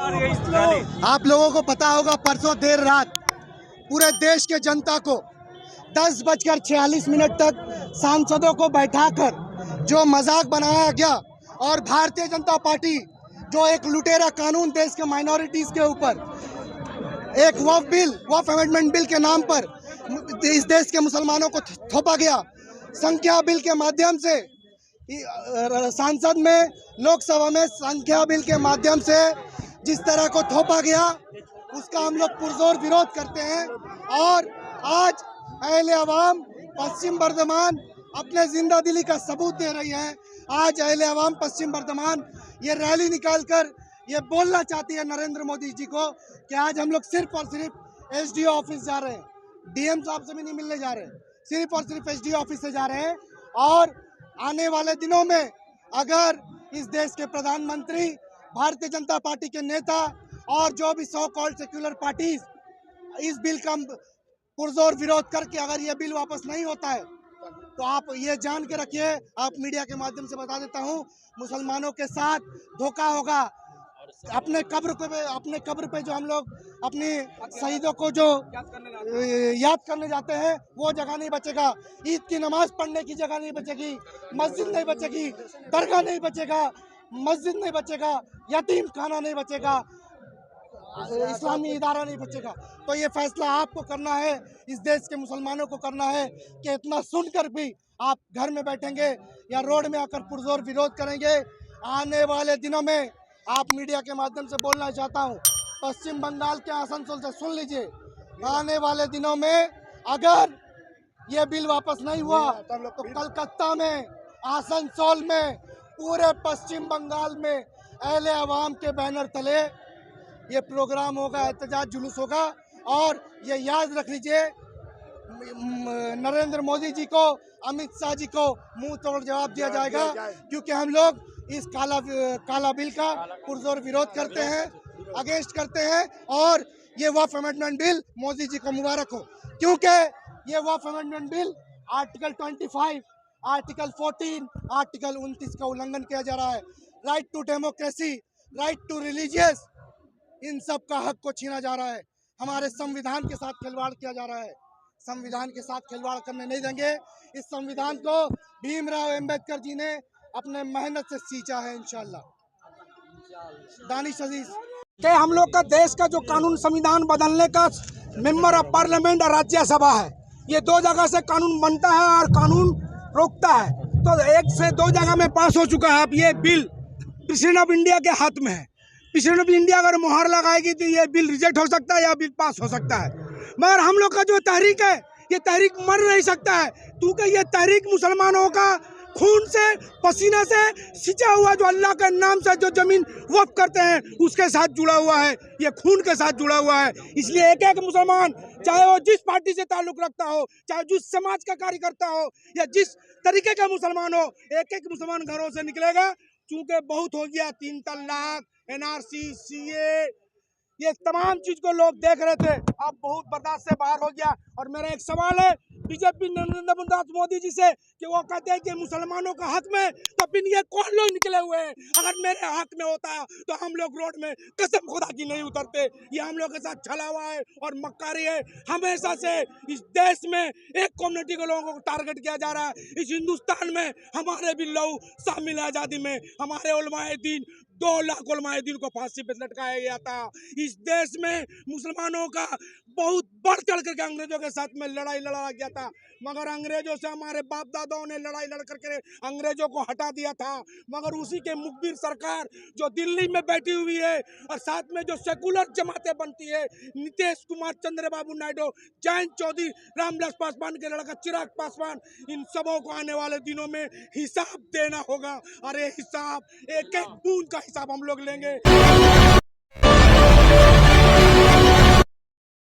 आप लोगों को पता होगा परसों देर रात पूरे देश के जनता को 10:46 तक सांसदों को बैठाकर जो मजाक बनाया गया और भारतीय जनता पार्टी जो एक लुटेरा कानून देश के माइनॉरिटीज के ऊपर एक वक्फ अमेंडमेंट बिल के नाम पर इस देश के मुसलमानों को थोपा गया। संख्या बिल के माध्यम से सांसद में लोकसभा में संख्या बिल के माध्यम से जिस तरह को थोपा गया उसका हम लोग पुरजोर विरोध करते हैं। और आज अहले अवाम पश्चिम बर्धमान अपने जिंदा दिली का सबूत दे रही है। आज अहले अवाम पश्चिम बर्धमान ये रैली निकालकर ये बोलना चाहती है नरेंद्र मोदी जी को कि आज हम लोग सिर्फ और सिर्फ एसडीओ ऑफिस जा रहे हैं, डीएम साहब से भी नहीं मिलने जा रहे हैं, सिर्फ और सिर्फ एसडीओ ऑफिस से जा रहे हैं। और आने वाले दिनों में अगर इस देश के प्रधानमंत्री, भारतीय जनता पार्टी के नेता और जो भी सो कॉल्ड सेक्युलर पार्टीज इस बिल का पुरजोर विरोध करके अगर ये बिल वापस नहीं होता है तो आप ये जान के रखिए, आप मीडिया के माध्यम से बता देता हूँ, मुसलमानों के साथ धोखा होगा। अपने कब्र पे जो हम लोग अपने शहीदों को जो याद करने जाते हैं वो जगह नहीं बचेगा, ईद की नमाज पढ़ने की जगह नहीं बचेगी, मस्जिद नहीं बचेगी, दरगाह नहीं बचेगा, मस्जिद नहीं बचेगा, यतीम खाना नहीं बचेगा, इस्लामी इदारा नहीं बचेगा। तो ये फैसला आपको करना है, इस देश के मुसलमानों को करना है कि इतना सुनकर भी आप घर में बैठेंगे या रोड में आकर पुरजोर विरोध करेंगे। आने वाले दिनों में आप मीडिया के माध्यम से बोलना चाहता हूँ, पश्चिम बंगाल के आसनसोल से सुन लीजिए, आने वाले दिनों में अगर ये बिल वापस नहीं हुआ तो कलकत्ता में, आसनसोल में, पूरे पश्चिम बंगाल में अहले अवाम के बैनर तले ये प्रोग्राम होगा, एहतजाज जुलूस होगा। और ये याद रख लीजिए, नरेंद्र मोदी जी को, अमित शाह जी को मुंह तोड़ जवाब दिया जाएगा, क्योंकि हम लोग इस काला बिल का पुरजोर विरोध करते हैं, अगेंस्ट करते हैं। और ये वक्फ अमेंडमेंट बिल मोदी जी को मुबारक हो, क्योंकि ये Waqf amendment bill article 25, article 14, article 29 का उल्लंघन किया जा रहा है। Right to democracy, right to religious, इन सब का हक को छीना जा रहा है। हमारे संविधान के साथ खिलवाड़ किया जा रहा है, संविधान के साथ खिलवाड़ करने नहीं देंगे। इस संविधान को भीमराव अंबेडकर जी ने अपने मेहनत से सींचा है, इंशाल्लाह। दानिश अजीज कि हम लोग का देश का जो कानून संविधान बदलने का मेंबर ऑफ पार्लियामेंट और राज्यसभा है, ये दो जगह से कानून बनता है और कानून रोकता है। तो एक से दो जगह में पास हो चुका है। अब ये बिल प्रेसिडेंट ऑफ इंडिया के हाथ में है। प्रेसिडेंट ऑफ इंडिया अगर मुहर लगाएगी तो ये बिल रिजेक्ट हो सकता है या बिल पास हो सकता है। मगर हम लोग का जो तहरीक है, ये तहरीक मर नहीं सकता है, क्योंकि ये तहरीक मुसलमानों का खून से, पसीने से सिंचा हुआ, जो अल्लाह के नाम से जो जमीन वक्फ करते हैं उसके साथ जुड़ा हुआ है, ये खून के साथ जुड़ा हुआ है। इसलिए एक एक मुसलमान, चाहे वो जिस पार्टी से ताल्लुक रखता हो, चाहे जिस समाज का कार्यकर्ता हो या जिस तरीके का मुसलमान हो, एक एक मुसलमान घरों से निकलेगा। चूंकि बहुत हो गया, 3 तलाक, एनआरसी, सीए, ये तमाम चीज को लोग देख रहे थे, अब बहुत बर्दाश्त से बाहर हो गया। और मेरा एक सवाल है बीजेपी नरेंद्र मोदी जी से कि वो कहते हैं कि मुसलमानों का हक में, तो फिर ये कौन लोग निकले हुए हैं? अगर मेरे हक में होता तो हम लोग रोड में कसम खुदा की नहीं उतरते। ये हम लोग के साथ छला हुआ है और मक्कारी है। हमेशा से इस देश में एक कम्युनिटी के लोगों को टारगेट किया जा रहा है। इस हिंदुस्तान में हमारे भी लोग शामिल है आज़ादी में, हमारे उलमाए दीन, 2 लाख उलमाए दीन को फांसी पे लटकाया गया था। इस देश में मुसलमानों का बहुत बढ़ चढ़ करके अंग्रेजों के साथ में लड़ाई लड़ा गया था, मगर अंग्रेजों से हमारे बाप दादाओं ने लड़ाई लड़ करके अंग्रेजों को हटा दिया था। मगर उसी के मुखबिर सरकार जो दिल्ली में बैठी हुई है और साथ में जो सेकुलर जमातें बनती है, नीतीश कुमार, चंद्रबाबू नायडू, जयंत चौधरी, रामविलास पासवान के लड़का चिराग पासवान, इन सबों को आने वाले दिनों में हिसाब देना होगा। और ये हिसाब, एक एक बूंद का हिसाब हम लोग लेंगे।